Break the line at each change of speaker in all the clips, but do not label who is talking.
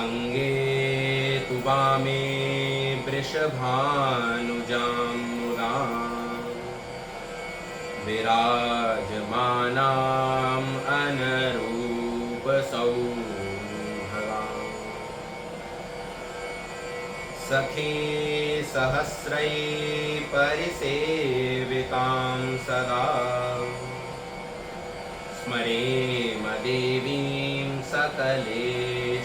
अंगे तु वामे वृषभानुजां मुदा विराजमानाम् अनरूपसौभगाम् सखी सहस्रै परिसेवितां सदा स्मरेम देवीं सकलेष्टकामदाम्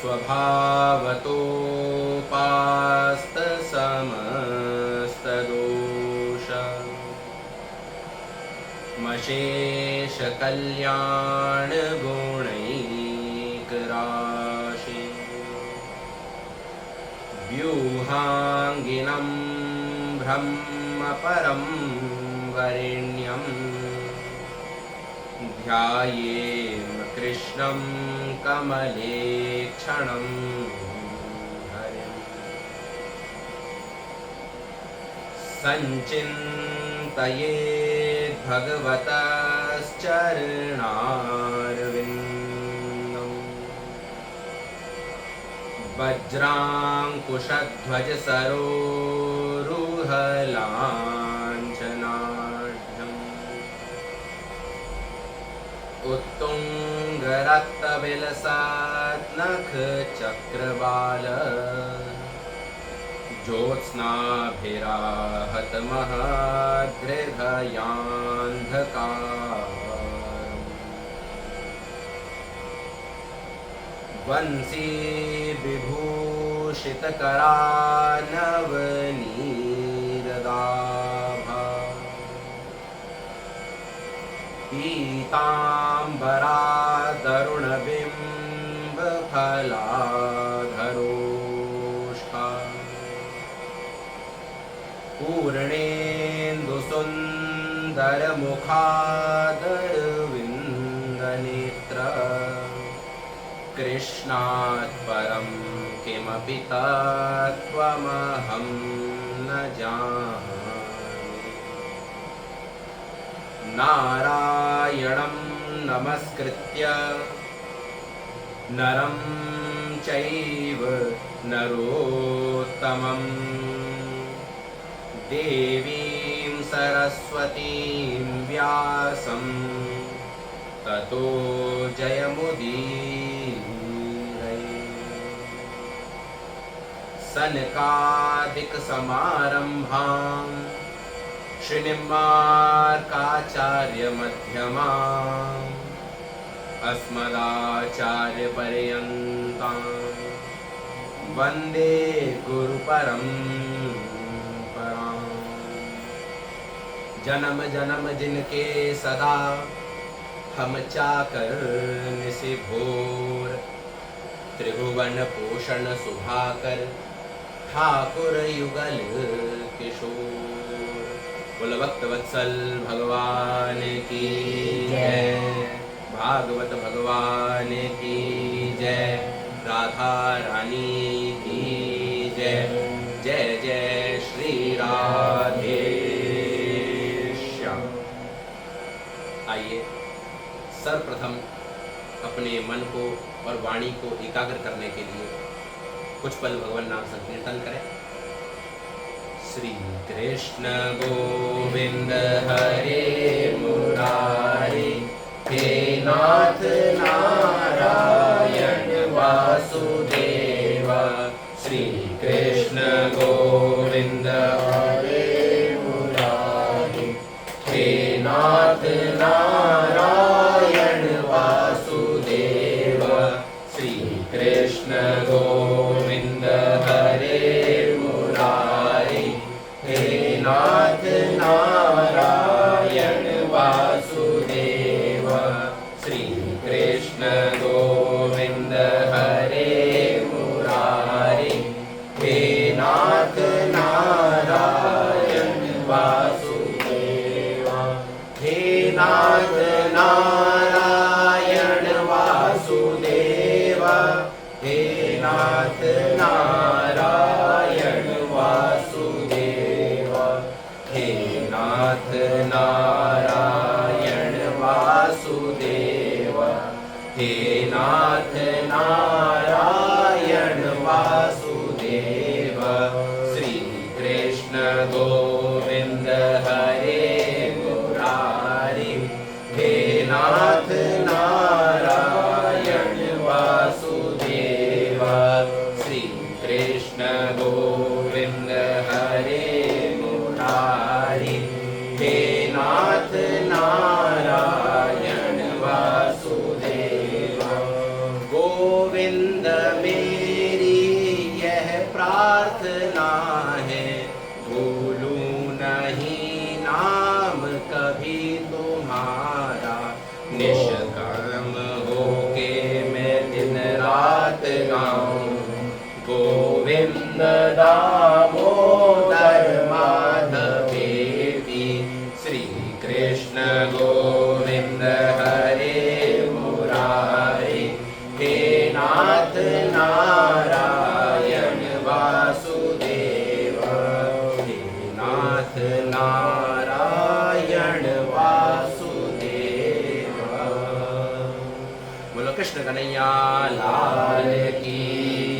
स्वभावतोपास्तसमस्तदोष मशेषकल्याणगुणैकराशि व्यूहाङ्गिनं ब्रह्मपरं वरेण्यं ध्यायेम कृष्णं कमले क्षणं हरिम् सञ्चिन्तयेत् भगवतश्चरणारविन्दम् वज्राङ्कुशध्वज सरोरुहलाञ्छनाढ्यम् उत्तुङ्गरक्तविलसन्नखचक्रवाल ज्योत्स्नाभिराहतमहाद्रिघयान्धकारम् वंशी विभूषितकरानवनीरदाभा पीताम्बरादरुणबिम्बफलाधरोष्ठा पूर्णेन्दुसुन्दरमुखादरविन्दनेत्र कृष्णात् परं किमपि तत्त्वमहं न जाने नारायणं नमस्कृत्य नरं चैव नरोत्तमं देवीं सरस्वतीं व्यासं ततो जयमुदीरये सनकादिकसमारम्भां श्रीनिम्बार्काचार्यमध्यमाम् अस्मदाचार्यपर्यन्तां वन्दे गुरुपरम्पराम् जन्म जन्म जिनके सदा हम चाकर निशिभोर त्रिभुवन पोषण सुधाकर ठाकुर युगल किशोर बोल भक्त वत्सल भगवान की जय भागवत भगवान की जय राधा रानी की जय जय जय श्री राधे श्याम। आइए सर्वप्रथम अपने मन को और वाणी को एकाग्र करने के लिए कुछ पल भगवान नाम संकीर्तन करें। श्री कृष्ण गोविंद हरे मुरारी हे नाथ नारायण वासुदेव। श्री कृष्ण गोविंद हरे मुरारी हे नाथ नारायण वासुदेव। श्री कृष्ण गोविंद हरे मुरारी हे नाथ नारायण वासुदेव। श्री कृष्ण गोविंद हरे कृष्ण गोविंद हरे मुरारी, हे नाथ नारायण वासुदेवा। गोविंद मेरी यह प्रार्थना है, भूलूं नहीं नाम कभी तुम्हारा। निष्काम होके मैं दिन रात गाऊं, गोविंद दामोदर माधवेति। श्री कृष्ण गोविंद हरे मुरारी, हे नाथ नारायण वासुदेवा। हे नाथ नारायण वासुदेवा। बोलो कृष्ण कन्हैया लाल की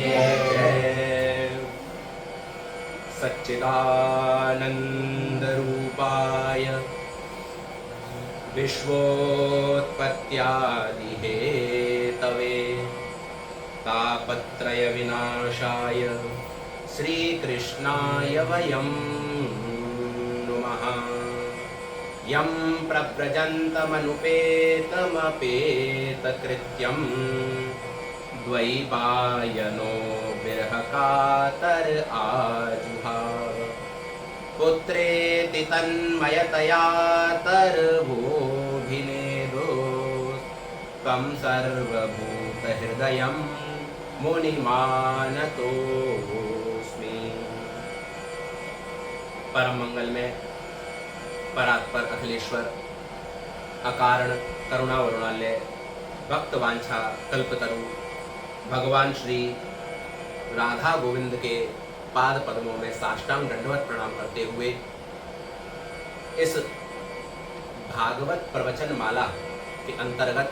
जय। सच्चिदानंद रूपाय विश्वोत्पत्त्यादि हेतवे, तापत्रय विनाशाय श्रीकृष्णाय वयं नुमः। यं प्रव्रजन्तमनुपेतमपेतकृत्यं, द्वैपायनो बिर्हकातर आजुहाव। पुत्रेति तन्मयतया तर्वोऽभिनेदो, त्वं सर्वभूतहृदयं मुनिमानतोऽस्मि। परम मंगल में परात्पर अखिलेश्वर, अकारण करुणा वरुणालय, भक्त वांछा कल्पतरु भगवान श्री राधा गोविंद के पाद पद्मों में साष्टांग दंडवत प्रणाम करते हुए इस भागवत प्रवचन माला के अंतर्गत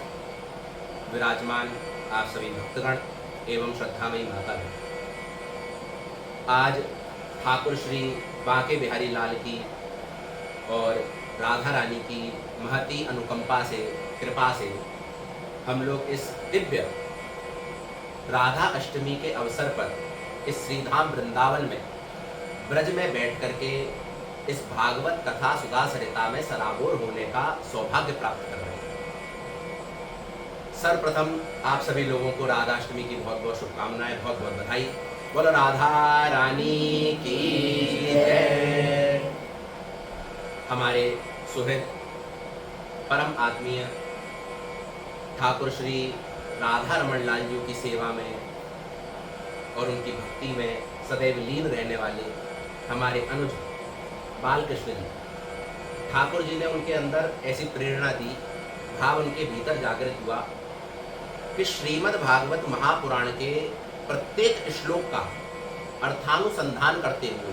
विराजमान आप सभी भक्तगण एवं श्रद्धामयी मातागण, आज ठाकुर श्री बांके बिहारी लाल की और राधा रानी की महती अनुकंपा से, कृपा से हम लोग इस दिव्य राधा अष्टमी के अवसर पर इस श्रीधाम वृंदावन में ब्रज में बैठ करके इस भागवत कथा सुधा सरिता में सराबोर होने का सौभाग्य प्राप्त कर रहे हैं। सर्वप्रथम आप सभी लोगों को राधाष्टमी की बहुत बहुत शुभकामनाएं, बहुत बहुत बधाई। बोलो राधा रानी की जय। हमारे सुहृद परम आत्मीय ठाकुर श्री राधा रमन लाल जी की सेवा में और उनकी भक्ति में सदैव लीन रहने वाले हमारे अनुज बालकृष्ण जी, ठाकुर जी ने उनके अंदर ऐसी प्रेरणा दी, भाव उनके भीतर जागृत हुआ कि श्रीमद् भागवत महापुराण के प्रत्येक श्लोक का अर्थानुसंधान करते हुए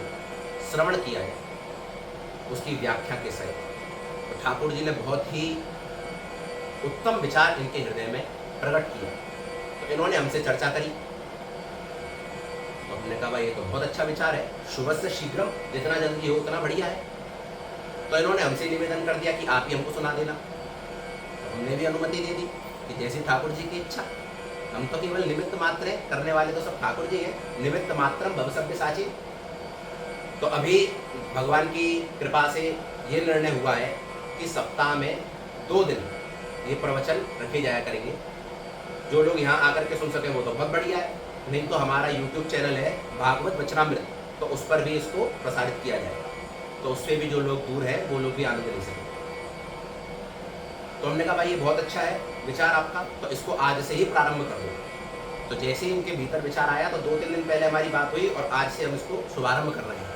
श्रवण किया जाए, उसकी व्याख्या के सहित। तो ठाकुर जी ने बहुत ही उत्तम विचार इनके हृदय में प्रकट किया। तो इन्होंने हमसे चर्चा करी, तो हमने कहा भाई ये तो बहुत अच्छा विचार है, शुभ से शीघ्र, जितना जल्दी हो उतना बढ़िया है। तो इन्होंने हमसे निवेदन कर दिया कि आप ही हमको सुना देना। तो हमने भी अनुमति दे दी कि जैसी ठाकुर जी की इच्छा। हम तो केवल निमित्त मात्र हैं, करने वाले तो सब ठाकुर जी हैं। निमित्त मात्रम भव सव्यसाची। तो अभी भगवान की कृपा से ये निर्णय हुआ है कि सप्ताह में 2 दिन ये प्रवचन रखे जाया करेंगे। जो लोग यहाँ आकर के सुन सके वो तो बहुत बढ़िया है, नहीं तो हमारा YouTube चैनल है भागवत वचनामृत, तो उस पर भी इसको प्रसारित किया जाएगा, तो उससे भी जो लोग दूर हैं वो लोग भी आनंद ले सकें। तो हमने कहा भाई ये बहुत अच्छा है विचार आपका, तो इसको आज से ही प्रारंभ कर दो। तो जैसे ही उनके भीतर विचार आया तो 2-3 दिन पहले हमारी बात हुई और आज से हम इसको शुभारंभ कर रहे हैं।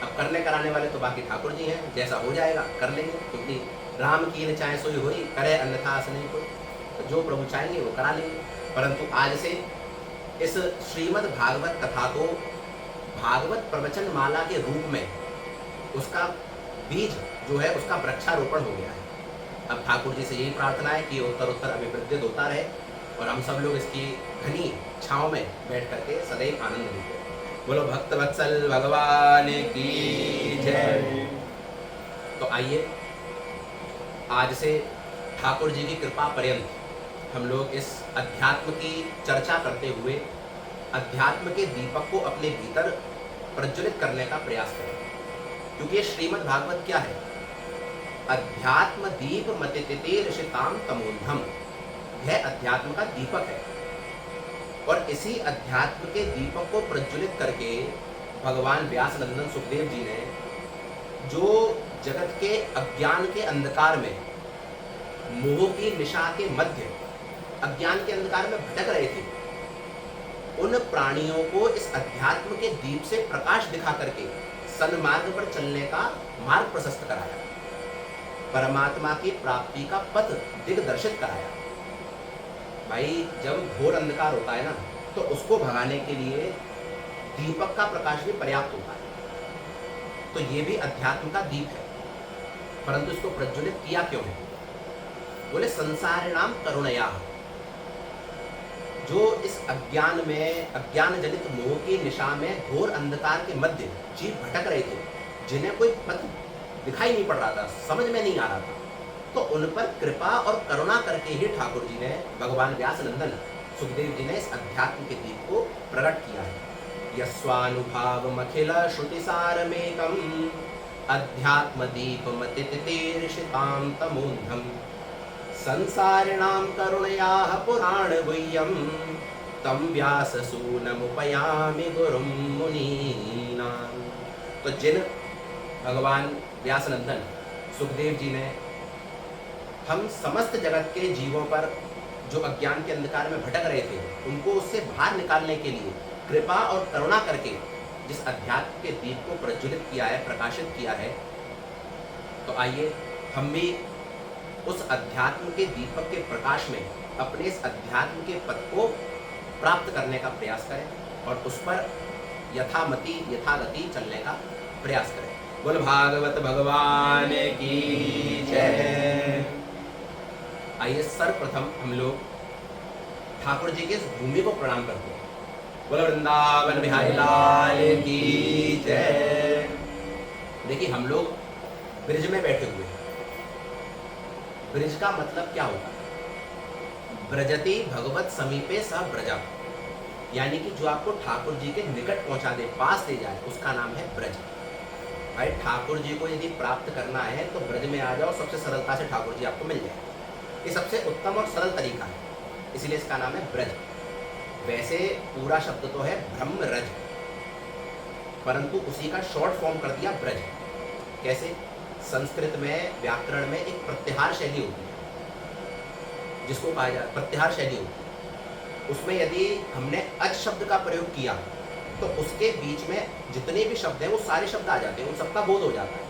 अब करने कराने वाले तो बाकी ठाकुर जी हैं, जैसा हो जाएगा कर लेंगे, क्योंकि राम की न चाहे सोई होई, करे अन्यथा आस नहीं कोई। तो जो प्रभु चाहेंगे वो करा लेंगे। परंतु आज से इस श्रीमद् भागवत कथा को भागवत प्रवचन माला के रूप में उसका बीज जो है उसका वृक्षारोपण हो गया है। अब ठाकुर जी से यही प्रार्थना है कि उत्तर उत्तर अभिवृद्धित होता रहे और हम सब लोग इसकी घनी छाँव में बैठ करके सदैव आनंद लेते हैं। बोलो भक्त वत्सल भगवान की जय। तो आइए आज से ठाकुर जी की कृपा पर्यंत हम लोग इस अध्यात्म की चर्चा करते हुए अध्यात्म के दीपक को अपने भीतर प्रज्वलित करने का प्रयास करें। क्योंकि ये श्रीमद् भागवत क्या है? अध्यात्म दीप मतितिते ऋषिताम तमोन्धम, यह अध्यात्म का दीपक है। और इसी अध्यात्म के दीपक को प्रज्वलित करके भगवान व्यास नंदन सुखदेव जी ने जो जगत के अज्ञान के अंधकार में, मोह की निशा के मध्य अज्ञान के अंधकार में भटक रहे थे, उन प्राणियों को इस अध्यात्म के दीप से प्रकाश दिखा करके सन्मार्ग पर चलने का मार्ग प्रशस्त कराया, परमात्मा की प्राप्ति का पथ दिग्दर्शित कराया। भाई जब घोर अंधकार होता है ना, तो उसको भगाने के लिए दीपक का प्रकाश भी पर्याप्त होता है। तो ये भी अध्यात्म का दीप है, परंतु इसको प्रज्वलित किया क्यों है? बोले संसारिणाम करुणया, जो इस अज्ञान में, अज्ञान जनित मोह की निशा में घोर अंधकार के मध्य जीव भटक रहे थे, जिन्हें कोई पथ दिखाई नहीं पड़ रहा था, समझ में नहीं आ रहा था, तो उन पर कृपा और करुणा करके ही ठाकुर जी ने, भगवान व्यास नंदन सुखदेव जी ने इस अध्यात्म के दीप को प्रकट किया है। यस्वानुभावमखिल श्रुतिसारमेकम अध्यात्म दीपमतितितीर्षितां तमोन्धम संसारिणां करुणयाः पुराण गुह्यं तं व्याससूनमुपयामि गुरुं मुनीनां। तो जिन भगवान व्यासनंदन सुखदेव जी ने हम समस्त जगत के जीवों पर जो अज्ञान के अंधकार में भटक रहे थे, उनको उससे बाहर निकालने के लिए कृपा और करुणा करके जिस अध्यात्म के दीप को प्रज्वलित किया है, प्रकाशित किया है, तो आइए हम भी उस अध्यात्म के दीपक के प्रकाश में अपने इस अध्यात्म के पथ को प्राप्त करने का प्रयास करें और उस पर यथामति यथागति चलने का प्रयास करें। बोल भागवत भगवान की जय। आइए सर्वप्रथम हम लोग ठाकुर जी के इस भूमि को प्रणाम करते हैं। बोल वृंदावन बिहारी लाल की जय। देखिए हम लोग ब्रिज में बैठे हुए हैं। ब्रिज का मतलब क्या होता है? ब्रजति भगवत समीपे स ब्रजा, यानी कि जो आपको ठाकुर जी के निकट पहुंचा दे, पास ले जाए, उसका नाम है ब्रज। भाई ठाकुर जी को यदि प्राप्त करना है तो ब्रज में आ जाओ, सबसे सरलता से ठाकुर जी आपको मिल जाए। ये सबसे उत्तम और सरल तरीका है, इसलिए इसका नाम है ब्रज। वैसे पूरा शब्द तो है ब्रह्मरज, परंतु उसी का शॉर्ट फॉर्म कर दिया ब्रज। कैसे? संस्कृत में व्याकरण में एक प्रत्याहार शैली होती है, जिसको कहा जाए प्रत्याहार शैली होती है। उसमें यदि हमने अच शब्द का प्रयोग किया तो उसके बीच में जितने भी शब्द हैं वो सारे शब्द आ जाते हैं, उन सबका बोध हो जाता है।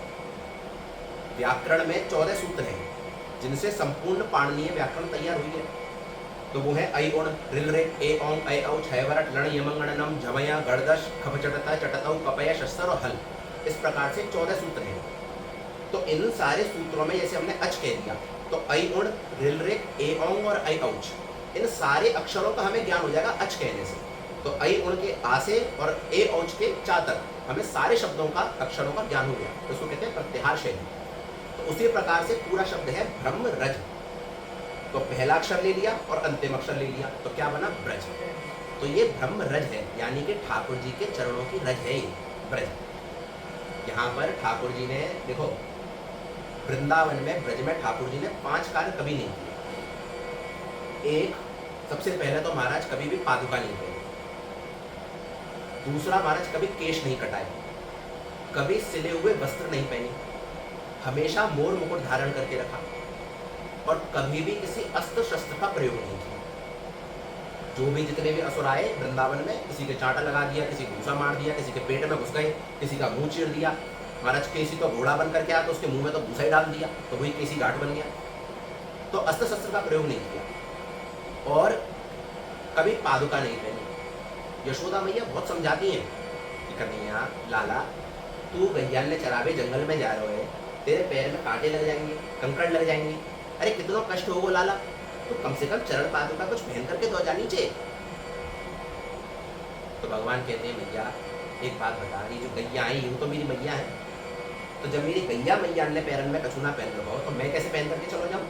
व्याकरण में 14 सूत्र हैं, जिनसे संपूर्ण पाणिनीय व्याकरण तैयार हुई है। तो वो है ऐ उण रिल रे ए औ ऐ औ छय वरट लण यमंगण नम झमया गणदश खप चटता चटतौ कपय शस्तर और हल। इस प्रकार से 14 सूत्र हैं। तो इन सारे सूत्रों में जैसे हमने अच कह दिया, तो ऐ उण रिल रे ए औ और ऐ औच, इन सारे अक्षरों का हमें ज्ञान हो जाएगा अच कहने से। तो ऐ उण के आ से और ए औच के चा तक हमें सारे शब्दों का, अक्षरों का ज्ञान हो गया। तो इसको कहते हैं प्रत्याहार शैली। तो उसी प्रकार से पूरा शब्द है ब्रह्मरज। तो पहला अक्षर ले लिया और अंतिम अक्षर ले लिया, तो क्या बना? ब्रज। तो ये ब्रह्मरज है, यानी कि ठाकुर जी के चरणों की रज है ये ब्रज। यहाँ पर ठाकुर जी ने, देखो वृंदावन में, ब्रज में ठाकुर जी ने 5 कार्य कभी नहीं किए। एक, सबसे पहले तो महाराज कभी भी पादुका नहीं पहनी। दूसरा, महाराज कभी केश नहीं कटाए, कभी सिले हुए वस्त्र नहीं पहने, हमेशा मोर मुकुट धारण करके रखा, और कभी भी किसी अस्त्र शस्त्र का प्रयोग नहीं किया। जो भी जितने भी असुर आए वृंदावन में, किसी के चांटा लगा दिया, किसी को घूसा मार दिया, किसी के पेट में घुस गए, किसी का मुंह चीर दिया। महाराज केसी तो घोड़ा बन करके आया, तो उसके मुंह में तो भूसा ही डाल दिया, तो वही केसी घाट बन गया। तो अस्त्र शस्त्र का प्रयोग नहीं किया, और कभी पादुका नहीं पहनी। यशोदा मैया बहुत समझाती हैं कि कन्हैया लाला, तू गैयान्य चरावे जंगल में जा रहे हो, तेरे पैर में कांटे लग जाएंगे, कंकड़ लग जाएंगे, अरे कितना कष्ट होगा लाला, तो कम से कम चरण पादुका कुछ पहन करके तो जा नीचे। तो भगवान कहते हैं मैया एक बात बता, ये जो गैया आई यूँ तो मेरी मैया है, तो जब मेरी गैया मैया ने पैरन में कछुना पहन रखा हो, तो मैं कैसे पहन करके चलो जाऊँ?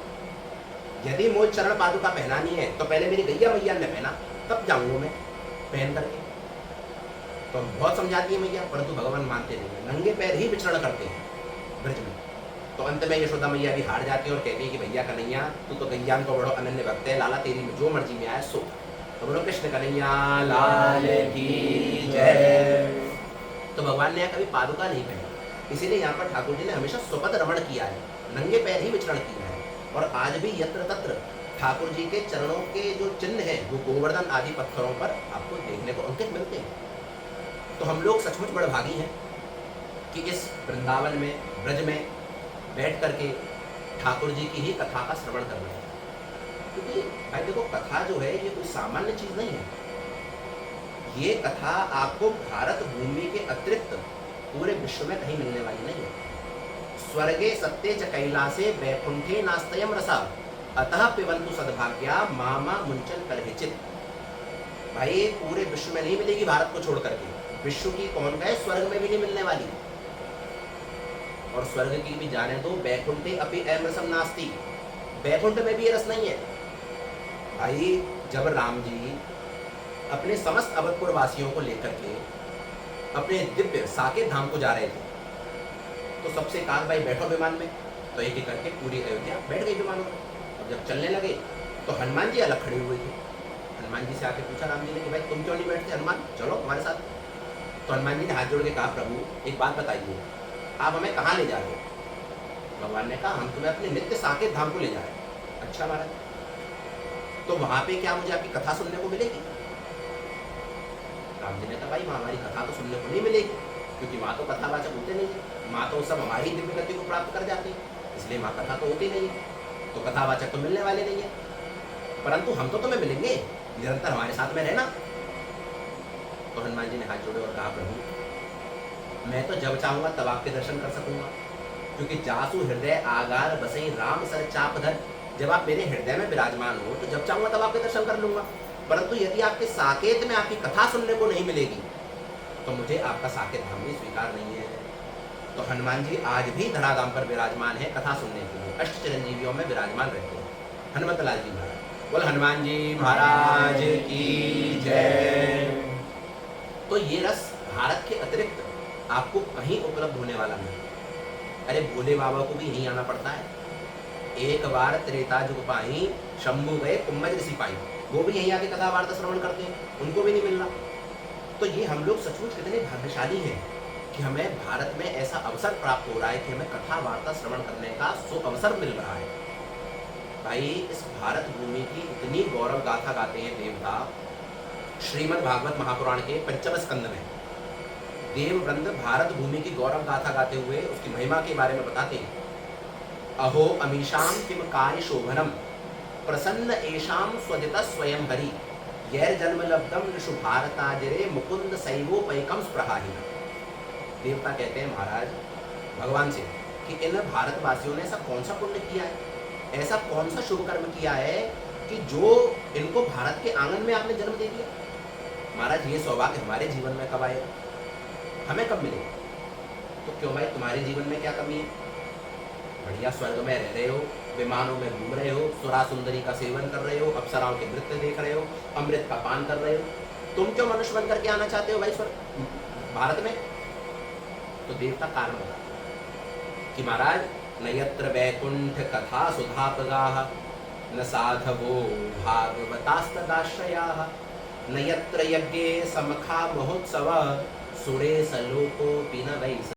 यदि मुझे चरण पादुका पहनानी है तो पहले मेरी गैया मैया ने पहना, तब जाऊँगा मैं पहन करके। तो हम बहुत समझा दिए मैया, परंतु भगवान मानते नहीं है, नंगे पैर ही विचरण करते हैं ब्रज में। तो अंत में यशोदा मैया भी हार जाती है और कहती है कि भैया कन्हैया तू तो गैयान को बड़ो अनन्य भक्त है, लाला तेरी जो मर्जी में आए सो। तो बोलो कृष्ण कन्हैया लाल की जय। तो भगवान ने कभी पादुका नहीं पहनी, इसीलिए यहाँ पर ठाकुर जी ने हमेशा स्वपद रमण किया है, नंगे पैर ही विचरण किया है। और आज भी यत्र तत्र ठाकुर जी के चरणों के जो चिन्ह हैं वो गोवर्धन आदि पत्थरों पर आपको देखने को अंकित मिलते हैं। तो हम लोग सचमुच बड़े भागी हैं कि इस वृंदावन में, ब्रज में बैठ करके ठाकुर जी की ही कथा का श्रवण कर रहे हैं। क्योंकि भाई देखो, कथा जो है ये कोई सामान्य चीज नहीं है। ये कथा आपको भारत भूमि के अतिरिक्त पूरे विश्व में कहीं मिलने वाली नहीं है। स्वर्गे सत्ये च कैलासे वैकुंठे नास्तयम रसा अतः पिबंतु सद्भाग्या मामा मुंचन करहिचित। भाई पूरे विश्व में नहीं मिलेगी भारत को छोड़ करके, विश्व की कौन कहे, स्वर्ग में भी नहीं मिलने वाली। और स्वर्ग की भी जाने दो, वैकुंठे अपि अयम रसम नास्ति, वैकुंठ में भी ये रस नहीं है। भाई जब राम जी अपने समस्त अवधपुर वासियों को लेकर के अपने दिव्य साकेत धाम को जा रहे थे, तो सबसे कहा भाई बैठो विमान में, तो एक एक करके पूरी अयोध्या बैठ गई विमानों में। और जब चलने लगे तो हनुमान जी अलग खड़े हुए थे। हनुमान जी से आके पूछा राम जी ने कि भाई तुम क्यों नहीं बैठते, हनुमान चलो हमारे साथ। तो हनुमान जी ने हाथ जोड़ के कहा प्रभु एक बात बताइए, आप हमें कहाँ ले जा रहे हो। भगवान ने कहा हम तुम्हें अपने नित्य साकेत धाम को ले जा रहे हैं। अच्छा महाराज, तो वहां पे क्या मुझे आपकी कथा सुनने को मिलेगी। राम जी ने कहा भाई वहाँ हमारी कथा तो सुनने को नहीं मिलेगी, क्योंकि वहाँ तो कथावाचक होते नहीं है, वहाँ तो सब हमारी दिव्य गति को प्राप्त कर जाते हैं, इसलिए वहाँ कथा तो होती नहीं है, तो कथावाचक तो मिलने वाले नहीं है। परंतु हम तो तुम्हें मिलेंगे, निरंतर हमारे साथ में रहना। तो हनुमान जी ने हाथ जोड़े और कहा प्रभु मैं तो जब चाहूंगा तब आपके दर्शन कर सकूंगा, क्योंकि जासु हृदय आगार बसई राम सर चाप धर। जब आप मेरे हृदय में विराजमान हो तो जब चाहूंगा तब आपके दर्शन कर लूंगा। परंतु यदि आपके साकेत में आपकी कथा सुनने को नहीं मिलेगी तो मुझे आपका साकेत धाम भी स्वीकार नहीं है। तो हनुमान जी आज भी धराधाम पर विराजमान है कथा सुनने के लिए, अष्ट चिरंजीवियों में विराजमान रहते हैं। हनुमत लाल जी महाराज, बोल हनुमान जी महाराज की जय। तो ये रस भारत के अतिरिक्त आपको कहीं उपलब्ध होने वाला नहीं। अरे भोले बाबा को भी यहीं आना पड़ता है। एक बार त्रेता जुग पाई शंभु गए कुम्मज ऋषि पाई, वो भी यहीं आके कथा वार्ता श्रवण करते हैं, उनको भी नहीं मिल रहा। तो ये हम लोग सचमुच कितने भाग्यशाली हैं कि हमें भारत में ऐसा अवसर प्राप्त हो रहा है कि हमें कथा वार्ता श्रवण करने का सो अवसर मिल रहा है। भाई इस भारत भूमि की इतनी गौरव गाथा गाते हैं देवता। श्रीमद् भागवत महापुराण के पंचम स्कंद में देव वृंद भारत भूमि की गौरव गाथा गाते हुए उसकी महिमा के बारे में बताते हैं। अहो अमीशाम किम कार्य शोभनम प्रसन्न एशाम स्वदित स्वयं हरि यैर जन्म लब्धम ऋषु भारताजरे मुकुंद सैवो पैकम स्प्रहाहि। देवता कहते हैं महाराज भगवान से कि इन भारतवासियों ने ऐसा कौन सा पुण्य किया है, ऐसा कौन सा शुभ कर्म किया है कि जो इनको भारत के आंगन में आपने जन्म दे दिया। महाराज ये सौभाग्य हमारे जीवन में कब आएगा, हमें कब मिलेगा। तो क्यों भाई तुम्हारे जीवन में क्या कमी है, बढ़िया स्वर्ग में रह रहे हो, विमानों में घूम रहे हो, सुरा सुंदरी का सेवन कर रहे हो, अप्सराओं के नृत्य देख रहे हो, अमृत का पान कर रहे हो, तुम क्यों मनुष्य बन करके आना चाहते हो भाई स्वर्ग भारत में। तो देवता कारण बता कि महाराज नयत्र वैकुंठ कथा सुधापगाः न साधवो भागवतास्तदाश्रयाः नयत्र यज्ञे समखा महोत्सव सुरे सलोको पिन वै